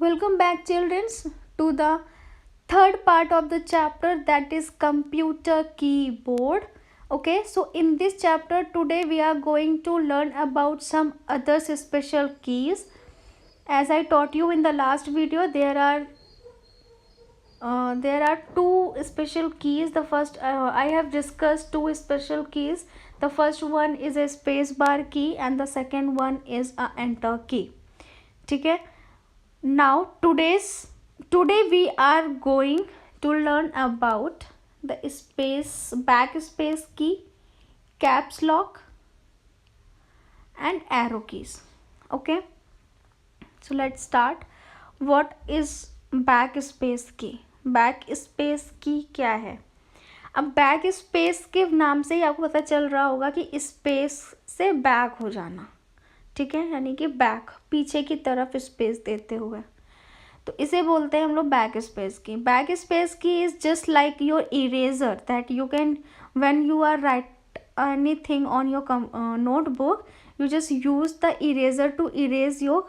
Welcome back, children, to the third part of the chapter, that is computer keyboard. Okay, so in this chapter today we are going to learn about some other special keys. As I taught you in the last video, there are two special keys. The first, I have discussed two special keys. The first one is a space bar key and the second one is a enter key. ठीक है. Now today we are going to learn about the backspace key, caps lock and arrow keys. Okay, so let's start. What is backspace key? Backspace की क्या है? अब backspace के नाम से ही आपको पता चल रहा होगा कि स्पेस से बैक हो जाना. ठीक है, यानी कि बैक, पीछे की तरफ स्पेस देते हुए, तो इसे बोलते हैं हम लोग back space key. Back space key is just like your eraser that you can when you are write anything on your notebook, you just use the eraser to erase your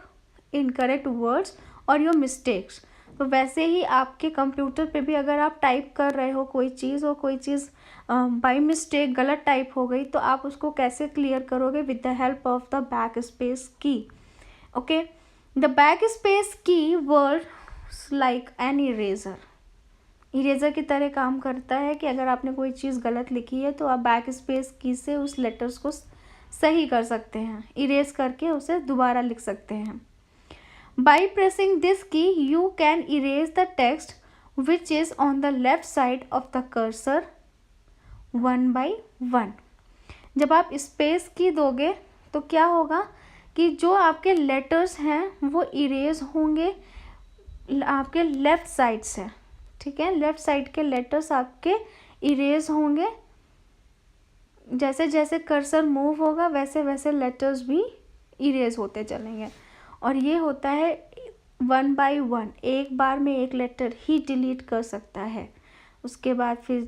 incorrect words और your mistakes. तो वैसे ही आपके computer पे भी अगर आप type कर रहे हो कोई चीज़ और कोई चीज़ बाय मिस्टेक गलत टाइप हो गई, तो आप उसको कैसे क्लियर करोगे? With the help of the back space key. Okay, the back space की words like an eraser. Eraser की तरह काम करता है कि अगर आपने कोई चीज़ गलत लिखी है तो आप बैक स्पेस की से उस लेटर्स को सही कर सकते हैं, इरेज करके उसे दोबारा लिख सकते हैं. By pressing this key, you can erase the text which is on the left side of the cursor one by one. जब आप स्पेस की दोगे तो क्या होगा कि जो आपके लेटर्स हैं वो इरेज होंगे आपके लेफ़्ट साइड से. ठीक है, लेफ़्ट साइड के लेटर्स आपके इरेज होंगे. जैसे जैसे कर्सर मूव होगा वैसे वैसे लेटर्स भी इरेज होते चलेंगे. और ये होता है 1 by 1, एक बार में एक लेटर ही डिलीट कर सकता है. उसके बाद फिर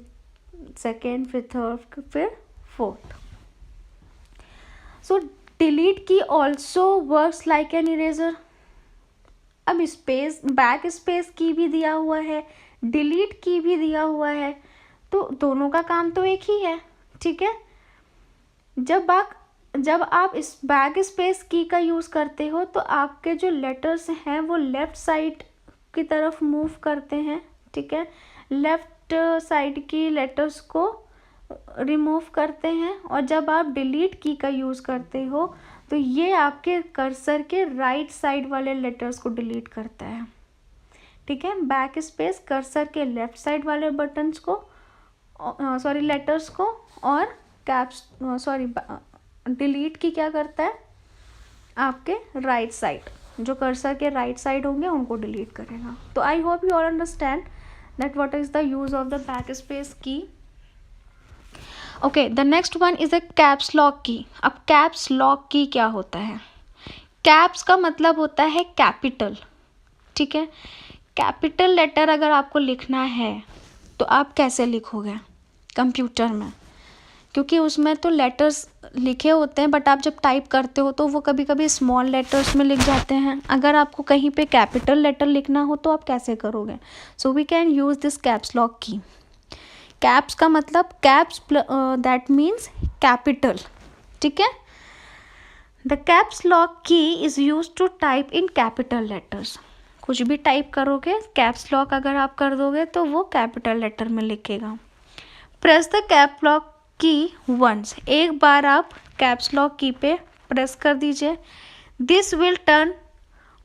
सेकेंड, फिर थर्ड, फिर फोर्थ. सो डिलीट की also works like an eraser. अब स्पेस बैक स्पेस की भी दिया हुआ है, डिलीट की भी दिया हुआ है, तो दोनों का काम तो एक ही है. ठीक है, जब आप इस बैक स्पेस की का यूज़ करते हो तो आपके जो लेटर्स हैं वो लेफ़्ट साइड की तरफ मूव करते हैं. ठीक है, लेफ़्ट साइड की लेटर्स को रिमूव करते हैं. और जब आप डिलीट की का यूज़ करते हो तो ये आपके कर्सर के राइट साइड वाले लेटर्स को डिलीट करता है. ठीक है, बैक स्पेस कर्सर के लेफ़्ट साइड वाले बटन्स को लेटर्स को, और डिलीट की क्या करता है? आपके राइट साइड, जो कर्सर के राइट साइड होंगे उनको डिलीट करेगा. तो I hope you all understand that what is the use of the back space key. Okay, the next one is a caps lock key. अब कैप्स लॉक की क्या होता है? कैप्स का मतलब होता है कैपिटल. ठीक है, कैपिटल लेटर अगर आपको लिखना है तो आप कैसे लिखोगे कंप्यूटर में? क्योंकि उसमें तो लेटर्स लिखे होते हैं, बट आप जब टाइप करते हो तो वो कभी कभी स्मॉल लेटर्स में लिख जाते हैं. अगर आपको कहीं पे कैपिटल लेटर लिखना हो तो आप कैसे करोगे? So we can use this caps lock key. Caps का मतलब कैप्स दैट मीन्स कैपिटल. ठीक है, the caps lock key is use to type in capital letters. कुछ भी टाइप करोगे, कैप्स लॉक अगर आप कर दोगे तो वो कैपिटल लेटर में लिखेगा. प्रेस द कैप लॉक की वंस. एक बार आप कैप्स लॉक की पे प्रेस कर दीजिए. This will turn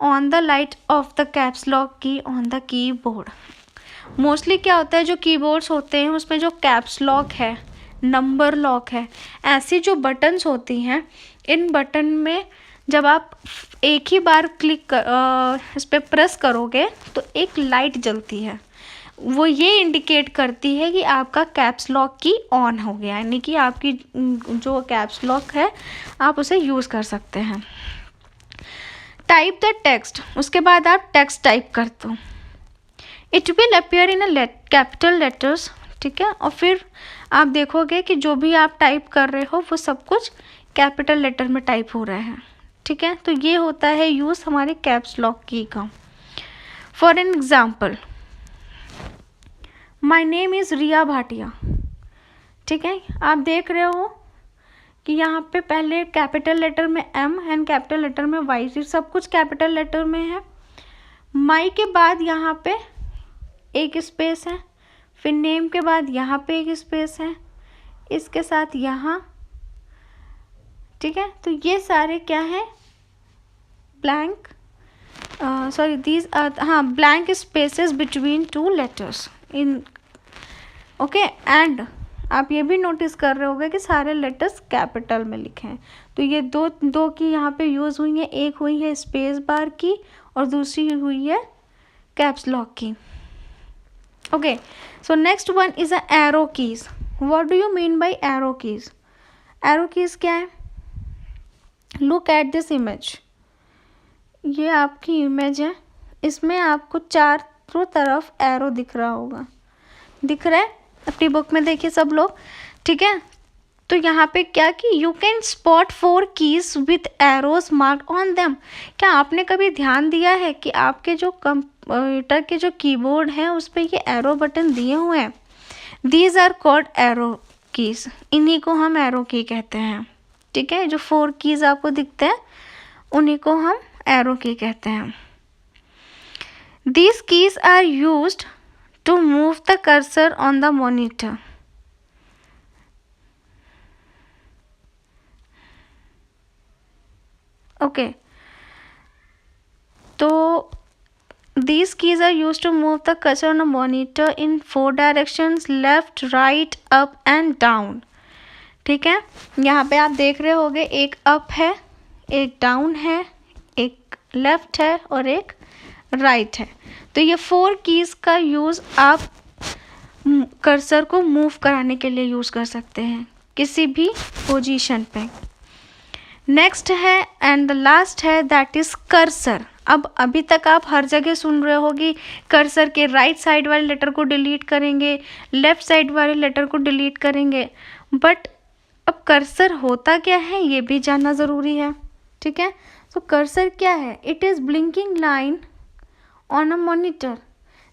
on the light of the caps lock की ऑन द कीबोर्ड. मोस्टली क्या होता है, जो कीबोर्ड्स होते हैं उसमें जो कैप्स लॉक है, नंबर लॉक है, ऐसी जो बटन्स होती हैं, इन बटन में जब आप एक ही बार इस पर प्रेस करोगे तो एक लाइट जलती है. वो ये इंडिकेट करती है कि आपका कैप्स लॉक की ऑन हो गया, यानी कि आपकी जो कैप्स लॉक है आप उसे यूज़ कर सकते हैं. Type the text. उसके बाद आप टेक्स्ट टाइप करते हो. It will appear in a capital letters. ठीक है, और फिर आप देखोगे कि जो भी आप टाइप कर रहे हो वो सब कुछ कैपिटल लेटर में टाइप हो रहा है. ठीक है, तो ये होता है यूज़ हमारे कैप्स लॉक की का. For an example, my name is Riya Bhatia, ठीक है। आप देख रहे हो कि यहाँ पे पहले कैपिटल लेटर में एम एंड कैपिटल लेटर में वाई, सब कुछ कैपिटल लेटर में है। माई के बाद यहाँ पे एक स्पेस है, फिर नेम के बाद यहाँ पे एक स्पेस है, इसके साथ यहाँ, ठीक है। तो ये सारे क्या है, ब्लैंक, सॉरी दीज आर, हाँ, blank spaces between two letters in, okay. And आप ये भी नोटिस कर रहे होंगे कि सारे लेटर्स कैपिटल में लिखे हैं। तो ये दो की यहाँ पे यूज़ हुई है, एक हुई है स्पेस बार की और दूसरी हुई है कैप्स लॉक की, okay. So next one is a arrow keys. What do you mean by arrow keys? Arrow keys क्या है? लुक एट दिस इमेज, ये आपकी इमेज है, इसमें आपको चारों तरफ एरो दिख रहा होगा, दिख रहा है? अपनी बुक में देखिए सब लोग, ठीक है। तो यहाँ पे क्या कि you can spot 4 keys with arrows marked on them. क्या आपने कभी ध्यान दिया है कि आपके जो कंप्यूटर के जो कीबोर्ड है उस पर ये एरो बटन दिए हुए हैं? These are called arrow keys, इन्हीं को हम एरो की कहते हैं, ठीक है। जो 4 कीज आपको दिखते हैं उन्हीं को हम एरो की कहते हैं। These keys are used to move the cursor on the monitor. Okay. तो these keys are used to move the cursor on a monitor in 4 directions: left, right, up and down. ठीक है, यहाँ पे आप देख रहे होगे एक अप है, एक डाउन है, एक लेफ्ट है और एक राइट है। तो ये 4 कीज का यूज़ आप कर्सर को मूव कराने के लिए यूज़ कर सकते हैं किसी भी पोजीशन पे। नेक्स्ट है एंड द लास्ट है, दैट इज कर्सर। अब अभी तक आप हर जगह सुन रहे होगी कर्सर के राइट साइड वाले लेटर को डिलीट करेंगे, लेफ्ट साइड वाले लेटर को डिलीट करेंगे, बट अब कर्सर होता क्या है ये भी जानना ज़रूरी है, ठीक है। तो कर्सर क्या है? It is blinking line on a monitor.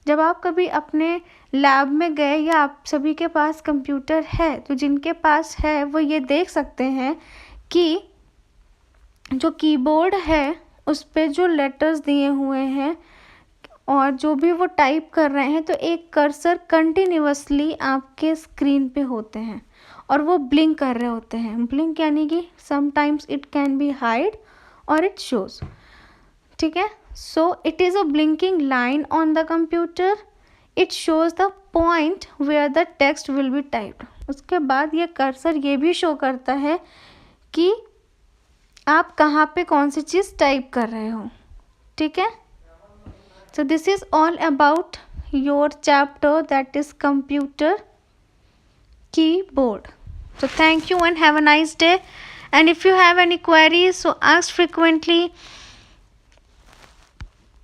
जब आप कभी अपने लैब में गए या आप सभी के पास कंप्यूटर है, तो जिनके पास है वो ये देख सकते हैं कि जो कीबोर्ड है उस पे जो लेटर्स दिए हुए हैं और जो भी वो टाइप कर रहे हैं, तो एक कर्सर कंटिन्यूअसली आपके स्क्रीन पे होते हैं और वो ब्लिंक कर रहे होते हैं। ब्लिंक यानी कि sometimes it can be hide और इट शोज, ठीक है। So it is a blinking line on the computer, it shows the point where the text will be typed. उसके बाद ये कर्सर ये भी शो करता है कि आप कहाँ पे कौन सी चीज़ टाइप कर रहे हो, ठीक है। So this is all about your chapter that is computer keyboard. So thank you and have a nice day. And if you have any queries, so ask frequently.